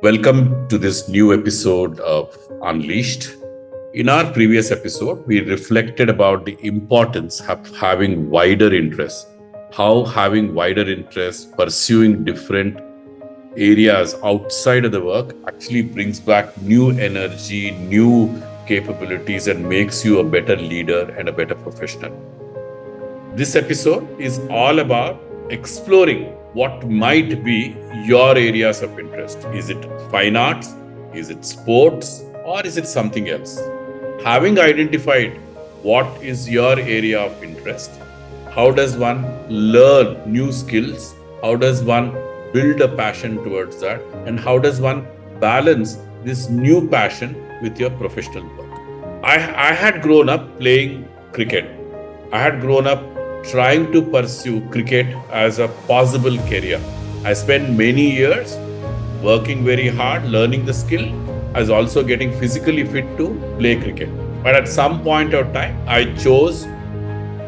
Welcome to this new episode of Unleashed. In our previous episode, we reflected about the importance of having wider interests, how having wider interests, pursuing different areas outside of the work actually brings back new energy, new capabilities, and makes you a better leader and a better professional. This episode is all about exploring what might be your areas of interest. Is it fine arts? Is it sports? Or is it something else? Having identified what is your area of interest, how does one learn new skills? How does one build a passion towards that? And how does one balance this new passion with your professional work? I had grown up playing cricket. I had grown up trying to pursue cricket as a possible career. I spent many years working very hard, learning the skill, as also getting physically fit to play cricket. But at some point of time, I chose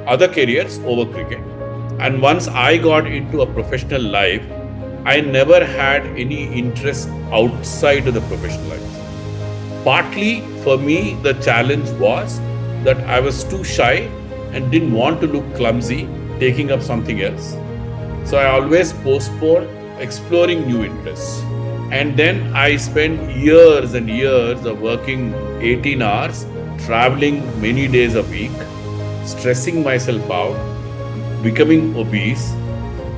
other careers over cricket. And once I got into a professional life, I never had any interest outside of the professional life. Partly for me, the challenge was that I was too shy and didn't want to look clumsy taking up something else. So I always postponed exploring new interests. And then I spent years and years of working 18 hours, traveling many days a week, stressing myself out, becoming obese,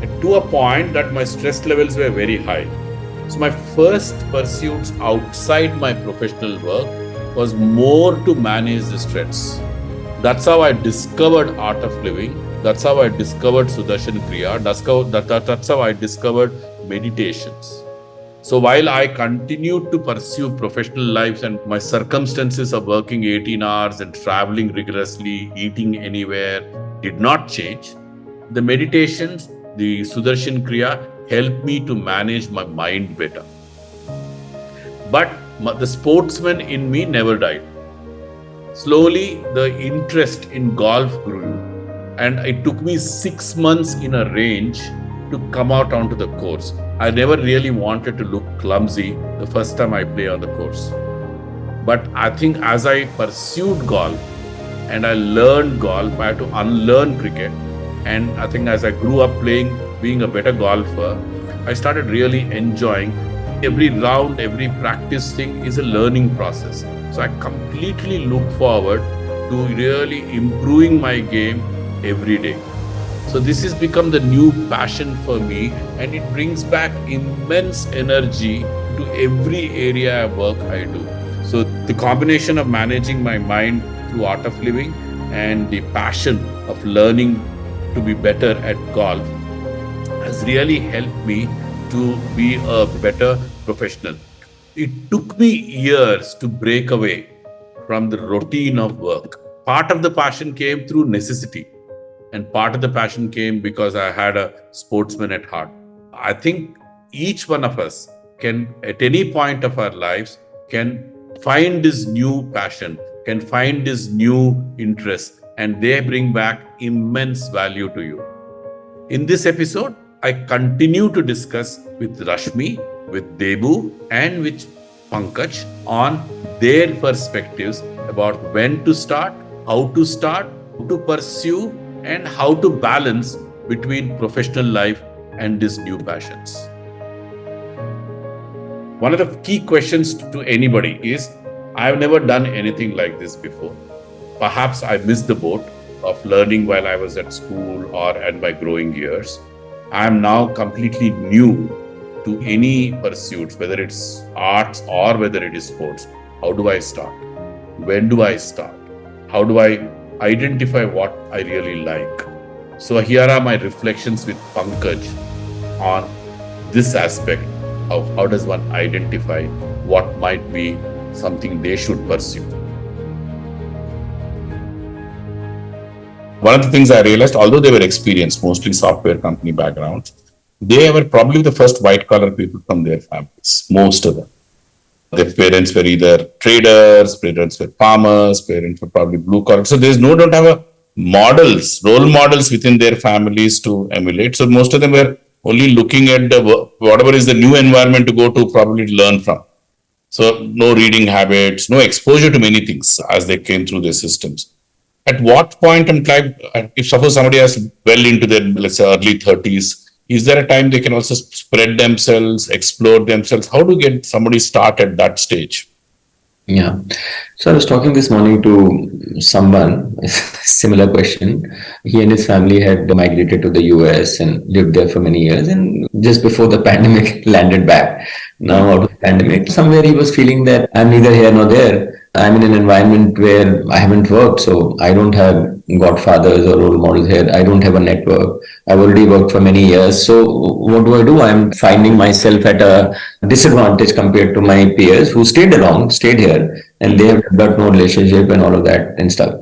and to a point that my stress levels were very high. So my first pursuits outside my professional work was more to manage the stress. That's how I discovered art of living. That's how I discovered Sudarshan Kriya. That's how I discovered meditations. So while I continued to pursue professional lives and my circumstances of working 18 hours and traveling rigorously, eating anywhere did not change, the meditations, the Sudarshan Kriya helped me to manage my mind better. But the sportsman in me never died. Slowly, the interest in golf grew, and it took me 6 months in a range to come out onto the course. I never really wanted to look clumsy the first time I play on the course. But I think as I pursued golf and I learned golf, I had to unlearn cricket. And I think as I grew up playing, being a better golfer, I started really enjoying every round, every practice thing is a learning process. So I completely look forward to really improving my game every day. So this has become the new passion for me, and it brings back immense energy to every area of work I do. So the combination of managing my mind through art of living and the passion of learning to be better at golf has really helped me to be a better professional. It took me years to break away from the routine of work. Part of the passion came through necessity, and part of the passion came because I had a sportsman at heart. I think each one of us can, at any point of our lives, can find this new passion, can find this new interest, and they bring back immense value to you. In this episode, I continue to discuss with Rashmi, with Debu, and with Pankaj on their perspectives about when to start, how to pursue, and how to balance between professional life and these new passions. One of the key questions to anybody is, I've never done anything like this before. Perhaps I missed the boat of learning while I was at school or at my growing years. I am now completely new to any pursuits, whether it's arts or whether it is sports. How do I start? When do I start? How do I identify what I really like? So here are my reflections with Pankaj on this aspect of how does one identify what might be something they should pursue. One of the things I realized, although they were experienced, mostly software company backgrounds, they were probably the first white collar people from their families, most of them. Their parents were either traders, parents were farmers, parents were probably blue collar. So don't have role models within their families to emulate. So most of them were only looking at the whatever is the new environment to go to probably learn from. So no reading habits, no exposure to many things as they came through their systems. At what point in time, if suppose somebody has well into their, let's say, early 30s, is there a time they can also spread themselves, explore themselves? How to get somebody start at that stage? Yeah. So I was talking this morning to someone, similar question. He and his family had migrated to the US and lived there for many years. And just before the pandemic landed back, now out of the pandemic, somewhere he was feeling that I'm neither here nor there. I'm in an environment where I haven't worked, so I don't have godfathers or role models here. I don't have a network. I've already worked for many years. So what do I do? I'm finding myself at a disadvantage compared to my peers who stayed here, and they have developed no relationship and all of that and stuff.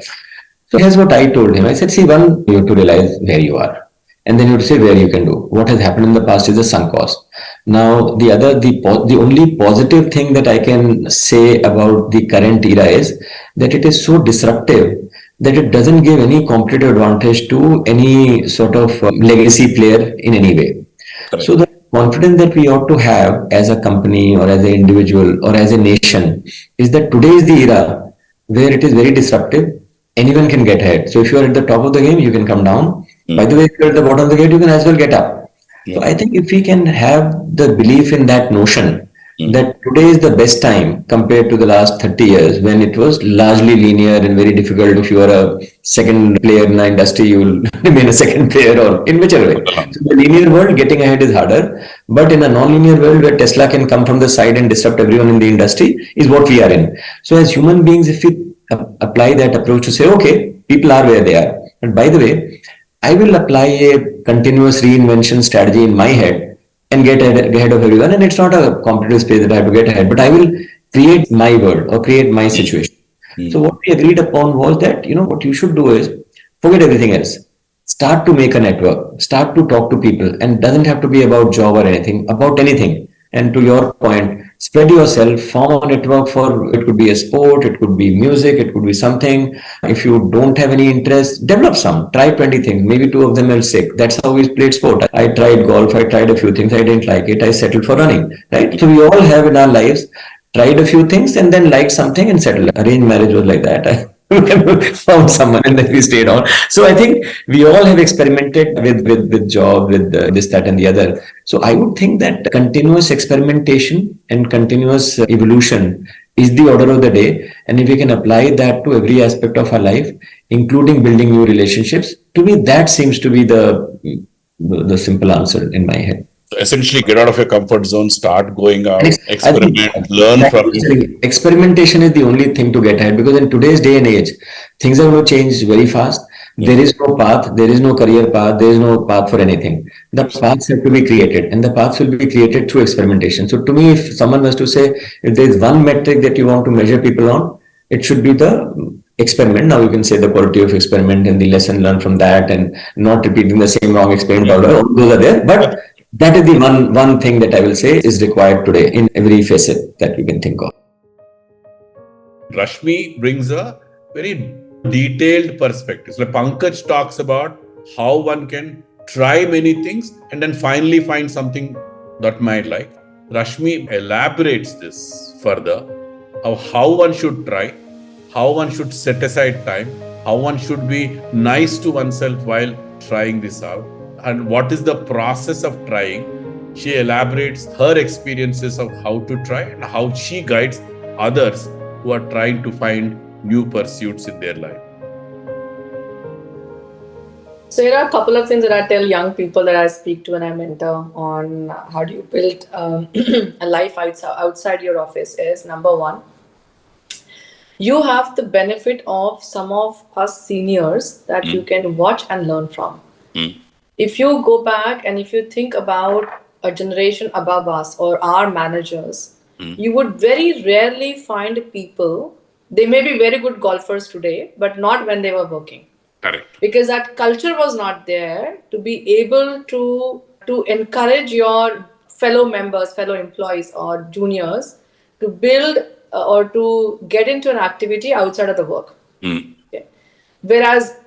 So here's what I told him. I said, see, one, you have to realize where you are. And then you have to say where you can do. What has happened in the past is a sunk cost. Now, the only positive thing that I can say about the current era is that it is so disruptive that it doesn't give any competitive advantage to any sort of legacy player in any way. Correct. So the confidence that we ought to have as a company or as an individual or as a nation is that today is the era where it is very disruptive. Anyone can get ahead. So if you are at the top of the game, you can come down. By the way, if you're at the bottom of the game, you can as well get up. So I think if we can have the belief in that notion that today is the best time compared to the last 30 years when it was largely linear and very difficult. If you are a second player in the industry, you will remain a second player or in whichever way. So the linear world, getting ahead is harder. But in a non-linear world where Tesla can come from the side and disrupt everyone in the industry is what we are in. So as human beings, if we apply that approach to say, okay, people are where they are. But by the way, I will apply a continuous reinvention strategy in my head and get ahead of everyone. And it's not a competitive space that I have to get ahead, but I will create my world or create my situation. So what we agreed upon was that, what you should do is forget everything else. Start to make a network, start to talk to people, and it doesn't have to be about job or anything, about anything. And to your point, spread yourself, form a network for it could be a sport, it could be music, it could be something. If you don't have any interest, develop some, try 20 things, maybe two of them will stick. That's how we played sport. I tried golf, I tried a few things, I didn't like it, I settled for running. Right? So we all have in our lives tried a few things and then liked something and settled. Arranged marriage was like that. Found someone and then we stayed on. So I think we all have experimented with job, with this, that, and the other. So I would think that continuous experimentation and continuous evolution is the order of the day. And if we can apply that to every aspect of our life, including building new relationships, to me that seems to be the simple answer in my head. So essentially, get out of your comfort zone, start going out, I think experiment, learn from it. experimentation is the only thing to get ahead because in today's day and age, things are going to change very fast. There is no path, there is no career path, there is no path for anything. The paths have to be created, and the paths will be created through experimentation. So, to me, if someone was to say, if there is one metric that you want to measure people on, it should be the experiment. Now, you can say the quality of experiment and the lesson learned from that, and not repeating the same wrong experiment. All those are there, but that is the one thing that I will say is required today in every facet that we can think of. Rashmi brings a very detailed perspective. So Pankaj talks about how one can try many things and then finally find something that might like. Rashmi elaborates this further of how one should try, how one should set aside time, how one should be nice to oneself while trying this out, and what is the process of trying. She elaborates her experiences of how to try and how she guides others who are trying to find new pursuits in their life. So here are a couple of things that I tell young people that I speak to and I mentor on how do you build a life outside your office is number one, you have the benefit of some of us seniors that you can watch and learn from. If you go back and if you think about a generation above us or our managers, you would very rarely find people, they may be very good golfers today, but not when they were working. Correct. Because that culture was not there to be able to encourage your fellow members, fellow employees or juniors to build or to get into an activity outside of the work. Okay. Whereas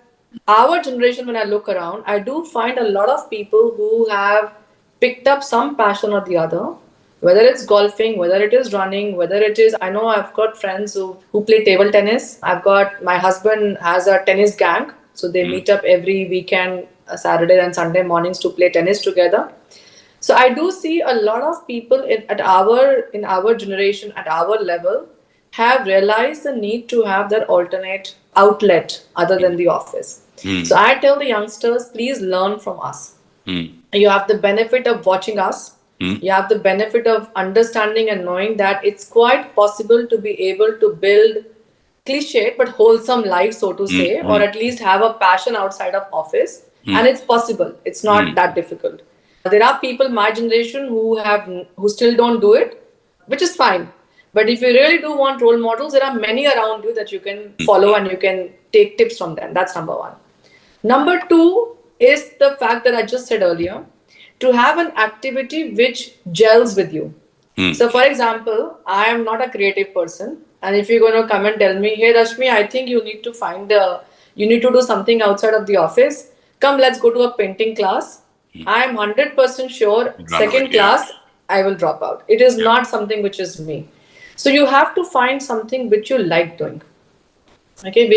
our generation, when I look around, I do find a lot of people who have picked up some passion or the other, whether it's golfing, whether it is running, whether it is, I know I've got friends who play table tennis. I've got, my husband has a tennis gang. So they meet up every weekend, Saturday and Sunday mornings to play tennis together. So I do see a lot of people in our generation, at our level, have realized the need to have that alternate outlet other than the office. So I tell the youngsters, please learn from us. You have the benefit of watching us. You have the benefit of understanding and knowing that it's quite possible to be able to build cliched but wholesome life, so to say, or at least have a passion outside of office. And it's possible. It's not that difficult. There are people my generation who still don't do it, which is fine. But if you really do want role models, there are many around you that you can follow and you can take tips from them. That's number one. Number two is the fact that I just said earlier, to have an activity which gels with you. So, for example, I am not a creative person, and if you're going to come and tell me, "Hey, Rashmi, I think you need to you need to do something outside of the office. Come, let's go to a painting class." I am 100% sure. Second class, I will drop out. It is not something which is me. So you have to find something which you like doing, okay,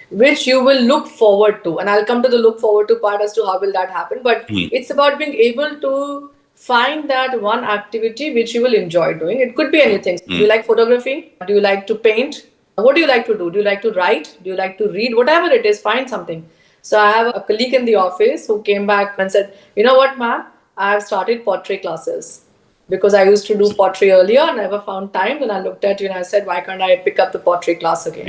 which you will look forward to, and I'll come to the look forward to part as to how will that happen. But it's about being able to find that one activity which you will enjoy doing. It could be anything. Do you like photography? Do you like to paint? What do you like to do? Do you like to write? Do you like to read? Whatever it is, find something. So I have a colleague in the office who came back and said, "You know what, ma'am, I have started pottery classes because I used to do pottery earlier and never found time. Then I looked at you and I said, why can't I pick up the pottery class again?"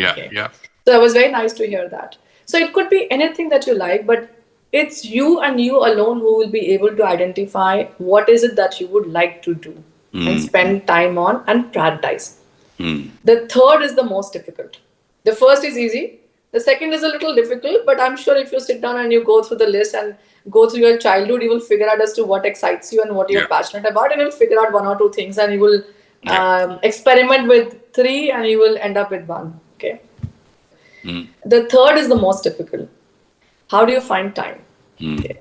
So it was very nice to hear that. So it could be anything that you like, but it's you and you alone who will be able to identify what is it that you would like to do and spend time on and prioritize. The third is the most difficult. The first is easy. The second is a little difficult, but I'm sure if you sit down and you go through the list and go through your childhood, you will figure out as to what excites you and what you're passionate about, and you'll figure out one or two things, and you will experiment with three, and you will end up with one. Okay. The third is the most difficult. How do you find time? Okay.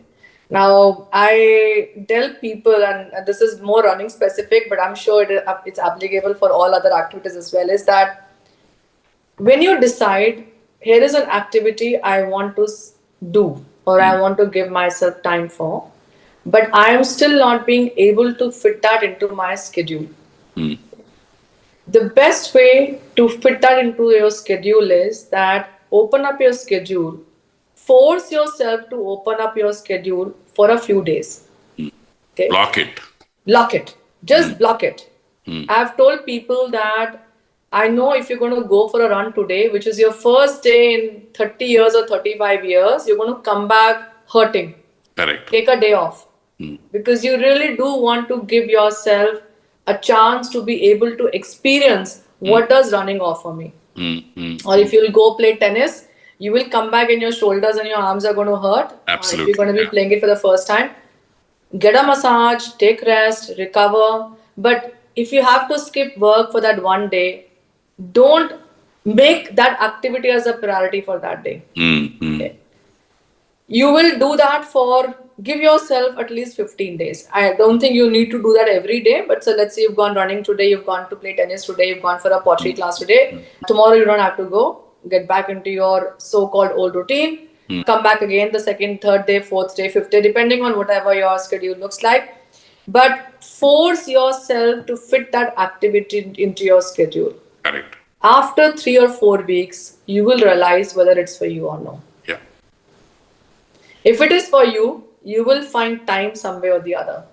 Now, I tell people, and this is more running specific, but I'm sure it's applicable for all other activities as well, is that when you decide, here is an activity I want to do or I want to give myself time for, but I am still not being able to fit that into my schedule. The best way to fit that into your schedule is that open up your schedule. Force yourself to open up your schedule for a few days. Okay? Block it. Block it. Just block it. I've told people that I know if you're going to go for a run today, which is your first day in 30 years or 35 years, you're going to come back hurting. Correct. Take a day off. Because you really do want to give yourself a chance to be able to experience what does running offer me. Or if you'll go play tennis, you will come back and your shoulders and your arms are going to hurt. Absolutely. If you're going to be playing it for the first time, get a massage, take rest, recover. But if you have to skip work for that one day, don't make that activity as a priority for that day. Okay. You will do that for, give yourself at least 15 days. I don't think you need to do that every day, but so let's say you've gone running today, you've gone to play tennis today, you've gone for a pottery class today. Tomorrow you don't have to go. Get back into your so-called old routine. Come back again the second, third day, fourth day, fifth day, depending on whatever your schedule looks like. But force yourself to fit that activity into your schedule. Correct. After 3 or 4 weeks, you will realize whether it's for you or no. Yeah. If it is for you, you will find time some way or the other.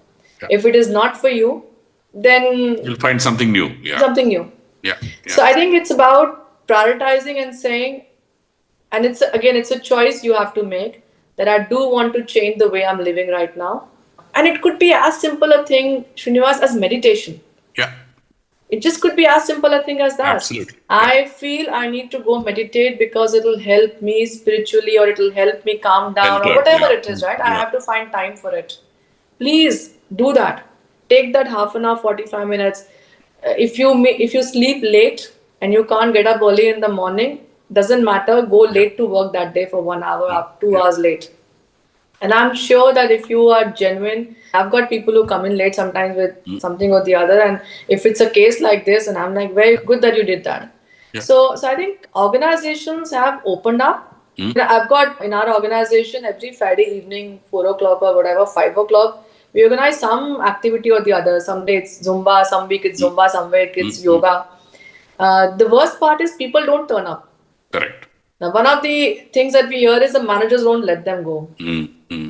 Yeah. If it is not for you, then you'll find something new. Yeah. Something new. Yeah. So I think it's about prioritizing and saying, and it's a choice you have to make, that I do want to change the way I'm living right now. And it could be as simple a thing, Srinivas, as meditation. Yeah. It just could be as simple a thing as that. Absolutely. I feel I need to go meditate because it'll help me spiritually, or it'll help me calm down, or whatever it is, right? I have to find time for it. Please do that. Take that half an hour, 45 minutes. If you sleep late and you can't get up early in the morning, doesn't matter. Go late to work that day for 1 hour, up 2 hours late. And I'm sure that if you are genuine, I've got people who come in late sometimes with something or the other, and if it's a case like this, and I'm like, very good that you did that. Yeah. So I think organizations have opened up. I've got in our organization every Friday evening, 4 o'clock or whatever, 5 o'clock, we organize some activity or the other. Some day it's Zumba, some week it's Zumba, some week it's yoga. The worst part is people don't turn up. Correct. Now, one of the things that we hear is the managers won't let them go.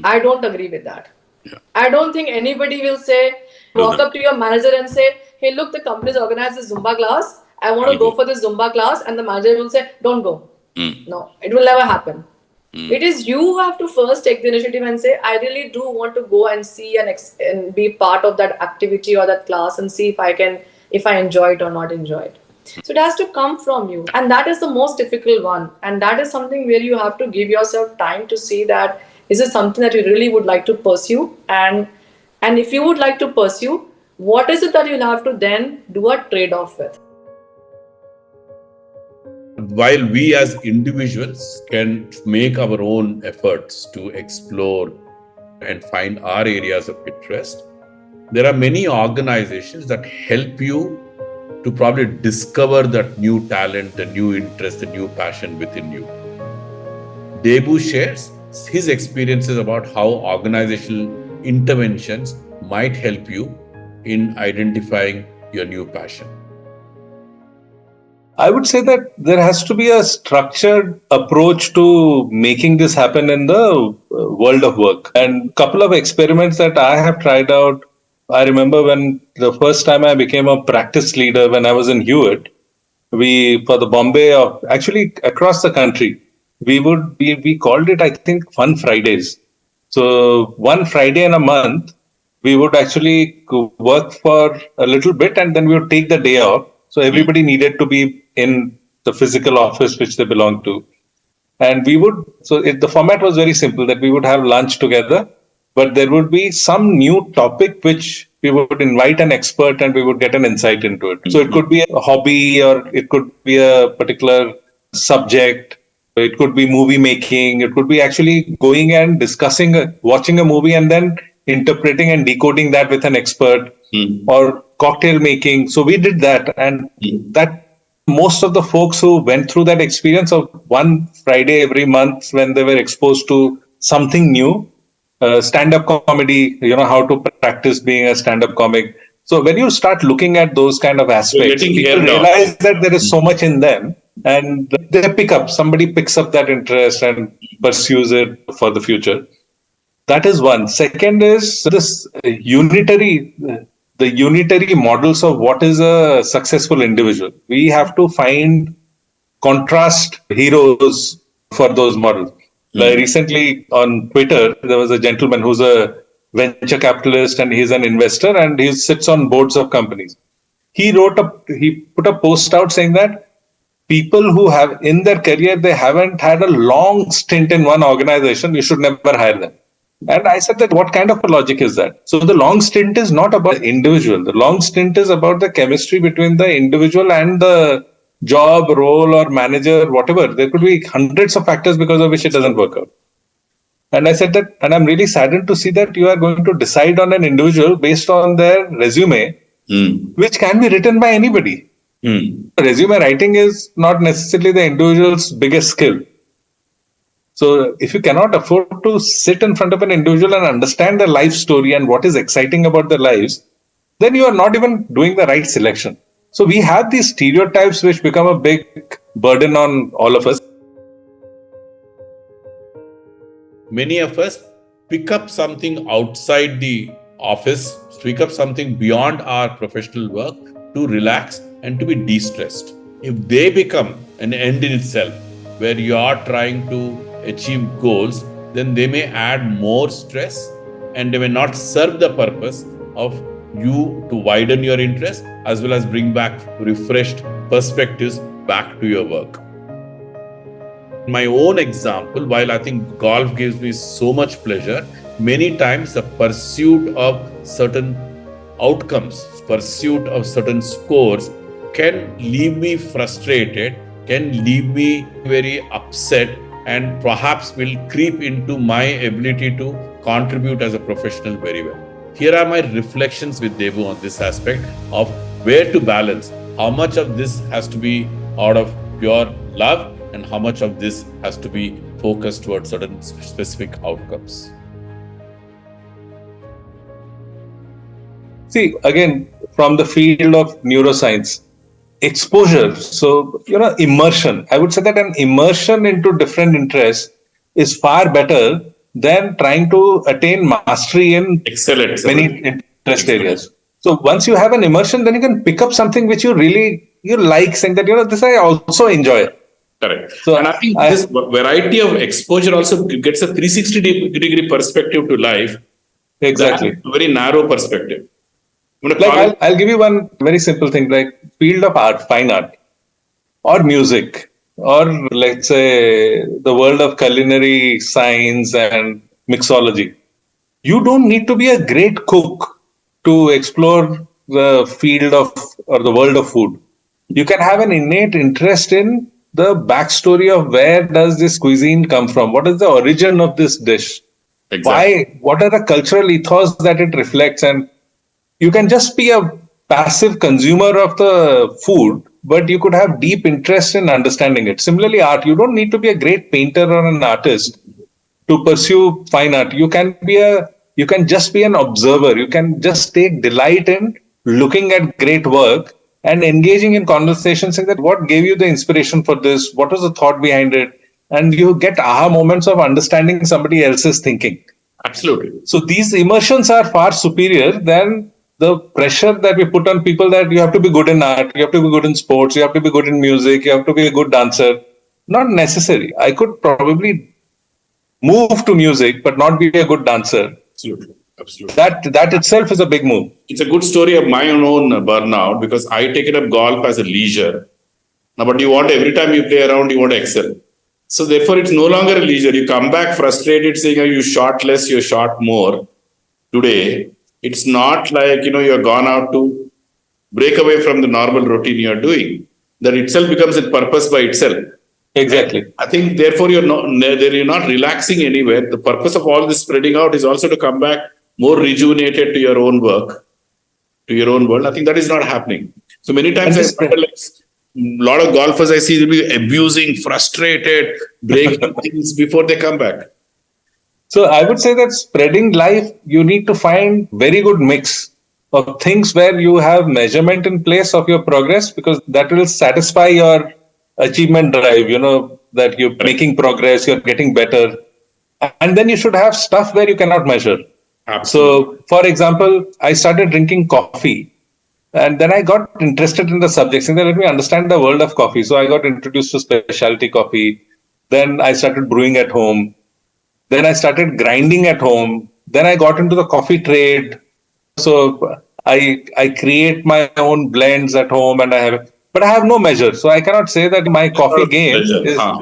I don't agree with that. Yeah. I don't think anybody will say, walk up to your manager and say, hey, look, the company's organized this Zumba class. I want to go for this Zumba class. And the manager will say, don't go. No, it will never happen. It is you who have to first take the initiative and say, I really do want to go and see and be part of that activity or that class and see if I enjoy it or not enjoy it. So it has to come from you. And that is the most difficult one. And that is something where you have to give yourself time to see that is it something that you really would like to pursue? And if you would like to pursue, what is it that you'll have to then do a trade-off with? While we as individuals can make our own efforts to explore and find our areas of interest, there are many organizations that help you to probably discover that new talent, the new interest, the new passion within you. Debu shares his experiences about how organizational interventions might help you in identifying your new passion. I would say that there has to be a structured approach to making this happen in the world of work. And a couple of experiments that I have tried out. I remember when the first time I became a practice leader when I was in Hewitt, for the Bombay, actually across the country, we called it, I think, Fun Fridays. So one Friday in a month, we would actually work for a little bit and then we would take the day off. So everybody needed to be in the physical office which they belonged to. And the format was very simple, that we would have lunch together, but there would be some new topic which we would invite an expert and we would get an insight into it. So it could be a hobby or it could be a particular subject. It could be movie making. It could be actually going and watching a movie and then interpreting and decoding that with an expert or cocktail making. So we did that, and that most of the folks who went through that experience of one Friday every month when they were exposed to something new, stand-up comedy, how to practice being a stand-up comic. So when you start looking at those kind of aspects, people realize that there is so much in them, and somebody picks up that interest and pursues it for the future. That is one. Second is this the unitary models of what is a successful individual. We have to find contrast heroes for those models. Like recently on Twitter, there was a gentleman who's a venture capitalist and he's an investor and he sits on boards of companies. He put a post out saying that people who have in their career, they haven't had a long stint in one organization, you should never hire them. And I said that what kind of a logic is that? So the long stint is not about the individual. The long stint is about the chemistry between the individual and the job, role or manager, whatever. There could be hundreds of factors because of which it doesn't work out. And I said that, and I'm really saddened to see that you are going to decide on an individual based on their resume, which can be written by anybody. Resume writing is not necessarily the individual's biggest skill. So if you cannot afford to sit in front of an individual and understand their life story and what is exciting about their lives, then you are not even doing the right selection. So we have these stereotypes which become a big burden on all of us. Many of us pick up something outside the office, pick up something beyond our professional work to relax and to be de-stressed. If they become an end in itself, where you are trying to achieve goals, then they may add more stress and they may not serve the purpose of you to widen your interest as well as bring back refreshed perspectives back to your work. My own example, while I think golf gives me so much pleasure, many times the pursuit of certain outcomes, pursuit of certain scores can leave me frustrated, can leave me very upset, and perhaps will creep into my ability to contribute as a professional very well. Here are my reflections with Debu on this aspect of where to balance. How much of this has to be out of pure love and how much of this has to be focused towards certain specific outcomes. See, again, from the field of neuroscience, exposure. So, immersion. I would say that an immersion into different interests is far better than trying to attain mastery in Excellent. many interest areas. So once you have an immersion, then you can pick up something which you like, saying that, this I also enjoy. Correct. So and I think this variety of exposure also gets a 360-degree perspective to life. Exactly. That's a very narrow perspective. Like I'll give you one very simple thing, like field of art, fine art, or music, or let's say the world of culinary science and mixology. You don't need to be a great cook to explore the field of or the world of food. You can have an innate interest in the backstory of where does this cuisine come from? What is the origin of this dish? Exactly. Why? What are the cultural ethos that it reflects? And you can just be a passive consumer of the food, but you could have deep interest in understanding it. Similarly, art, you don't need to be a great painter or an artist to pursue fine art. You can just be an observer. You can just take delight in looking at great work and engaging in conversations saying that what gave you the inspiration for this? What was the thought behind it? And you get aha moments of understanding somebody else's thinking. Absolutely. So these immersions are far superior than the pressure that we put on people that you have to be good in art, you have to be good in sports, you have to be good in music, you have to be a good dancer. Not necessary. I could probably move to music but not be a good dancer. Absolutely. Absolutely. That itself is a big move. It's a good story of my own burnout because I take it up golf as a leisure. Now, but you want every time you play around, you want to excel. So therefore, it's no longer a leisure. You come back frustrated saying, oh, you shot less, you shot more. Today, it's not like, you're gone out to break away from the normal routine you're doing. That itself becomes a purpose by itself. Exactly. I think therefore you're not relaxing anywhere. The purpose of all this spreading out is also to come back more rejuvenated to your own work, to your own world. I think that is not happening. So many times I wonder, like, a lot of golfers I see will be abusing, frustrated, breaking things before they come back. So I would say that spreading life, you need to find very good mix of things where you have measurement in place of your progress, because that will satisfy your achievement drive, that you're making progress, you're getting better. And then you should have stuff where you cannot measure. Absolutely. So, for example, I started drinking coffee. And then I got interested in the subject, saying that let me understand the world of coffee. So I got introduced to specialty coffee. Then I started brewing at home. Then I started grinding at home. Then I got into the coffee trade. So I create my own blends at home, and but I have no measure. So I cannot say that my coffee game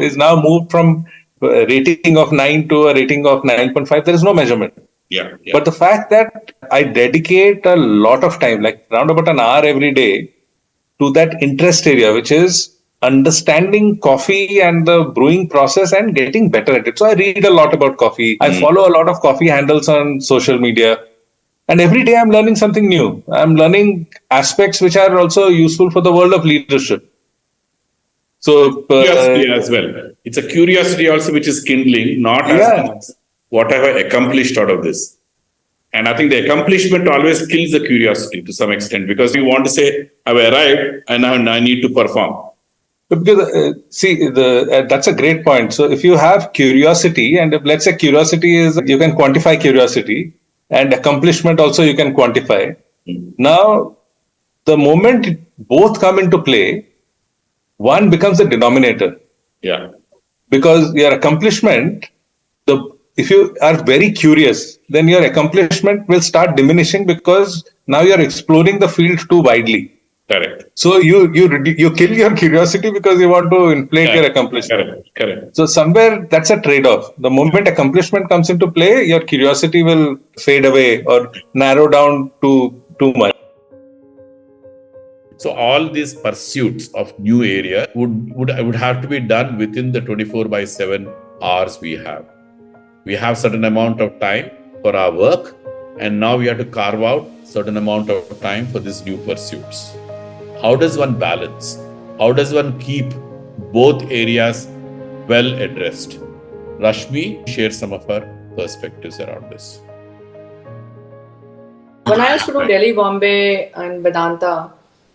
is now moved from a rating of 9 to a rating of 9.5. There is no measurement. Yeah. But the fact that I dedicate a lot of time, like around about an hour every day, to that interest area, which is understanding coffee and the brewing process and getting better at it. So I read a lot about coffee. I follow a lot of coffee handles on social media. And every day I'm learning something new. I'm learning aspects which are also useful for the world of leadership. So curiosity as well. It's a curiosity also which is kindling, not as what have I accomplished out of this. And I think the accomplishment always kills the curiosity to some extent, because you want to say, I've arrived and I need to perform. Because that's a great point. So if you have curiosity, and if, let's say curiosity is, you can quantify curiosity, and accomplishment also you can quantify. Now, the moment both come into play, one becomes the denominator. Yeah. Because your accomplishment, if you are very curious, then your accomplishment will start diminishing, because now you're exploring the field too widely. Correct. So you kill your curiosity because you want to inflate your accomplishment. Correct. So somewhere that's a trade-off. The moment accomplishment comes into play, your curiosity will fade away or narrow down to too much. So all these pursuits of new area would have to be done within the 24/7 hours we have. We have certain amount of time for our work, and now we have to carve out certain amount of time for these new pursuits. How does one balance? How does one keep both areas well addressed? Rashmi, share some of her perspectives around this. When I used to do Delhi, Bombay, and Vedanta,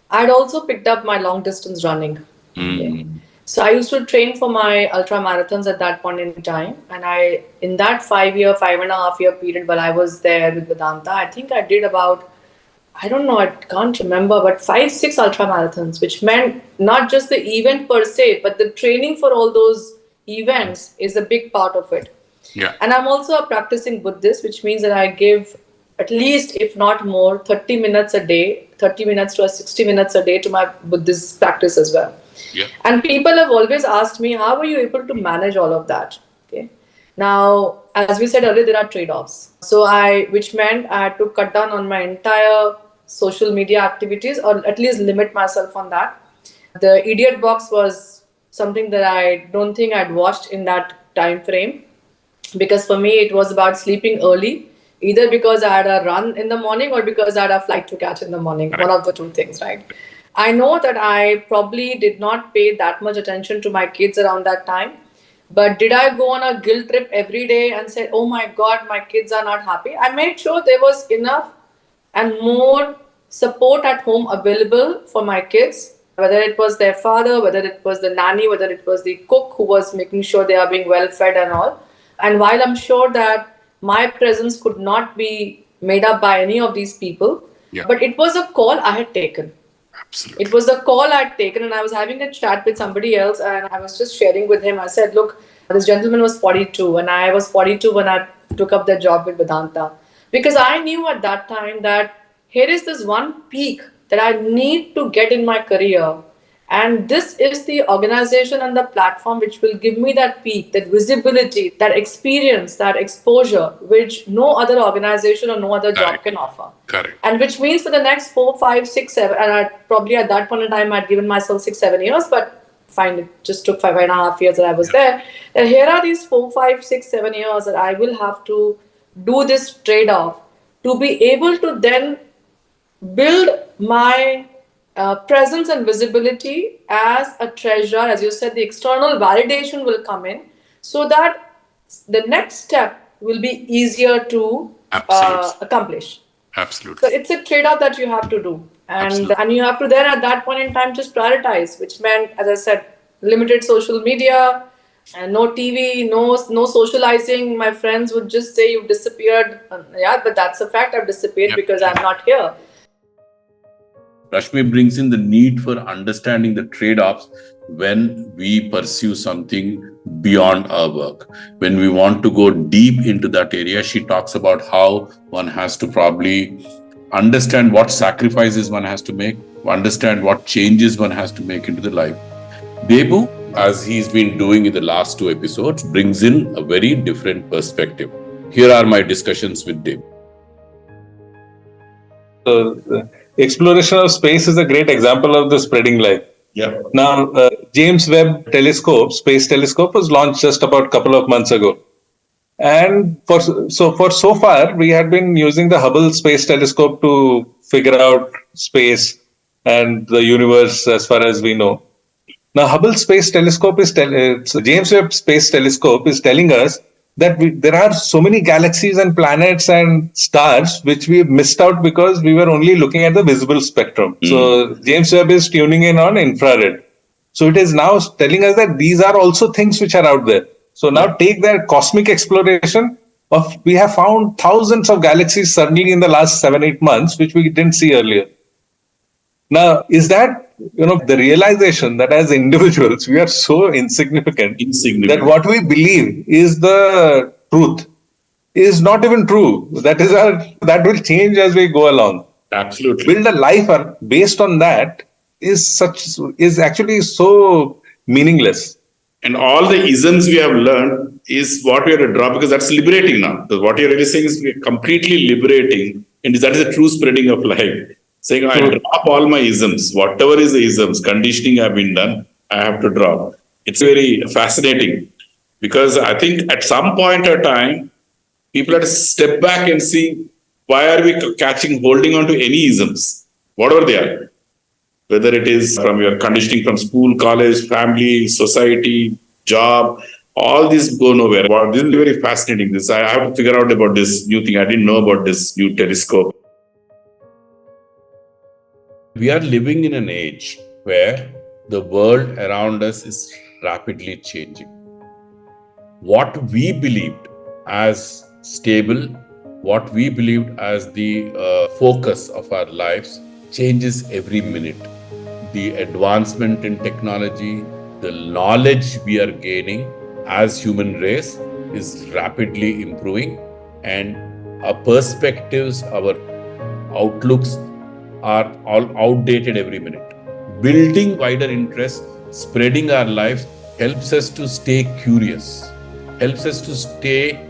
I'd also picked up my long distance running. Okay. So I used to train for my ultra marathons at that point in time, and in that 5.5 year period while I was there with Vedanta, I think I did about, I don't know, I can't remember, but 5, 6 ultra marathons, which meant not just the event per se, but the training for all those events is a big part of it. Yeah. And I'm also a practicing Buddhist, which means that I give at least, if not more, 30 minutes a day, 30 minutes to 60 minutes a day to my Buddhist practice as well. Yeah. And people have always asked me, how are you able to manage all of that? Okay. Now, as we said earlier, there are trade-offs. Which meant I had to cut down on my entire social media activities, or at least limit myself on that. The Idiot Box was something that I don't think I'd watched in that time frame, because for me it was about sleeping early, either because I had a run in the morning or because I had a flight to catch in the morning. One of the two things, right? I know that I probably did not pay that much attention to my kids around that time. But did I go on a guilt trip every day and say, oh my God, my kids are not happy? I made sure there was enough and more support at home available for my kids, whether it was their father, whether it was the nanny, whether it was the cook who was making sure they are being well fed and all. And while I'm sure that my presence could not be made up by any of these people, but it was a call I had taken. Absolutely. It was a call I'd taken, and I was having a chat with somebody else, and I was just sharing with him. I said, look, this gentleman was 42, and I was 42 when I took up that job with Vedanta. Because I knew at that time that here is this one peak that I need to get in my career. And this is the organization and the platform which will give me that peak, that visibility, that experience, that exposure, which no other organization or no other job can offer. Correct. And which means for the next 4, 5, 6, 7, and I probably at that point in time I'd given myself 6, 7 years, but fine, it just took 5.5 years that I was there. And here are these 4, 5, 6, 7 years that I will have to do this trade-off to be able to then build my presence and visibility as a treasure. As you said, the external validation will come in, so that the next step will be easier to accomplish. Absolutely. So it's a trade-off that you have to do, and you have to then at that point in time just prioritize, which meant, as I said, limited social media and no TV, no socializing. My friends would just say, you've disappeared. Yeah, but that's a fact. I've disappeared because I'm not here. Rashmi brings in the need for understanding the trade-offs when we pursue something beyond our work. When we want to go deep into that area, she talks about how one has to probably understand what sacrifices one has to make, understand what changes one has to make into the life. Debu, as he's been doing in the last 2 episodes, brings in a very different perspective. Here are my discussions with Debu. So, exploration of space is a great example of the spreading life. Yeah. Now, James Webb Space Telescope, was launched just about a couple of months ago. And for so far, we had been using the Hubble Space Telescope to figure out space and the universe as far as we know. Now, Hubble Space Telescope James Webb Space Telescope is telling us that there are so many galaxies and planets and stars which we missed out because we were only looking at the visible spectrum. So James Webb is tuning in on infrared. So it is now telling us that these are also things which are out there. So now take that cosmic exploration we have found thousands of galaxies suddenly in the last 7-8 months, which we didn't see earlier. Now, is that, the realization that as individuals, we are so insignificant that what we believe is the truth is not even true. That will change as we go along. Absolutely. Build a life based on that is actually so meaningless. And all the isms we have learned is what we have to drop, because that's liberating now. So what you're really saying is we're completely liberating, and that is a true spreading of life. Saying, I drop all my isms, whatever is the isms, conditioning have been done, I have to drop. It's very fascinating. Because I think at some point of time, people have to step back and see why are we holding on to any isms, whatever they are, whether it is from your conditioning from school, college, family, society, job, all these go nowhere. Wow, this is very fascinating. This I have to figure out about this new thing. I didn't know about this new telescope. We are living in an age where the world around us is rapidly changing. What we believed as stable, what we believed as the focus of our lives changes every minute. The advancement in technology, the knowledge we are gaining as human race is rapidly improving, and our perspectives, our outlooks are all outdated every minute. Building wider interest, spreading our lives helps us to stay curious, helps us to stay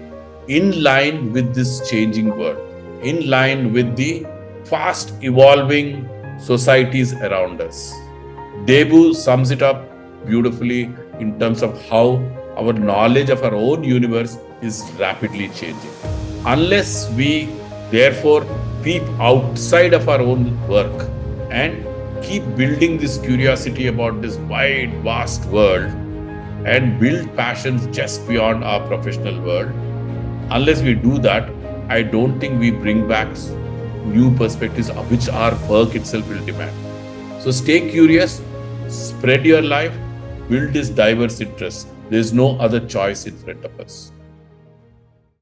in line with this changing world, in line with the fast evolving societies around us. Debu sums it up beautifully in terms of how our knowledge of our own universe is rapidly changing. Unless we, therefore, peep outside of our own work and keep building this curiosity about this wide, vast world and build passions just beyond our professional world, unless we do that, I don't think we bring back new perspectives which our work itself will demand. So stay curious, spread your life, build this diverse interest. There is no other choice in front of us.